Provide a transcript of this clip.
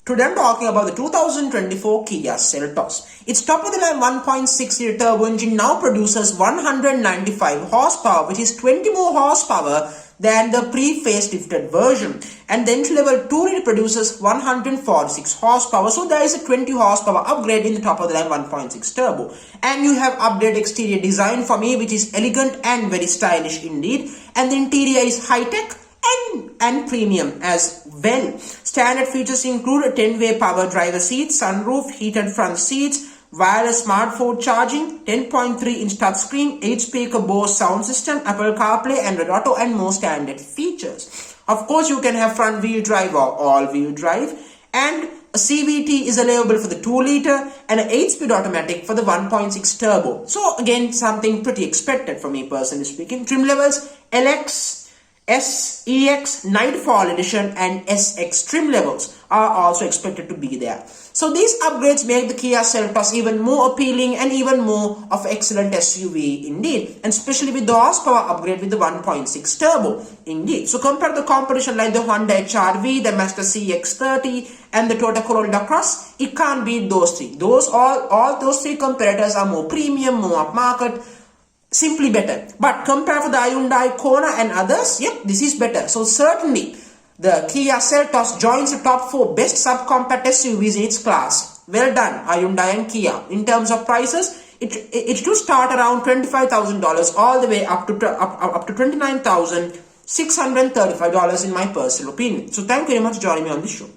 Today I'm talking about the 2024 Kia Seltos. Its top-of-the-line 1.6-liter turbo engine now produces 195 horsepower, which is 20 more horsepower than the pre-facelifted version. And the entry-level 2 produces 146 horsepower. So there is a 20 horsepower upgrade in the top-of-the-line 1.6 turbo. And you have updated exterior design for me, which is elegant and very stylish indeed. And the interior is high-tech and premium as well. Standard features include a 10-way power driver seat, sunroof, heated front seats, wireless smartphone charging, 10.3-inch touchscreen, 8-speaker Bose sound system, Apple CarPlay, Android Auto, and more standard features. Of course, you can have front-wheel drive or all-wheel drive, and a CVT is available for the 2-liter and an 8-speed automatic for the 1.6 turbo. So again, something pretty expected for me personally speaking. Trim levels: LX, EX, Nightfall edition, and SX trim levels are also expected to be there. So these upgrades make the Kia Seltos even more appealing and even more of excellent SUV indeed, and especially with the horsepower upgrade with the 1.6 turbo indeed. So compared to the competition like the Honda HRV, the Mazda CX30, and the Toyota Corolla Cross, it can't beat those three. All those three competitors are more premium, more upmarket, simply better. But compared to the Hyundai Kona and others, yep, this is better. So certainly the Kia Seltos joins the top 4 best subcompact SUVs in its class. Well done, Hyundai and Kia. In terms of prices, it should start around $25,000 all the way up to $29,635 in my personal opinion. So thank you very much for joining me on this show.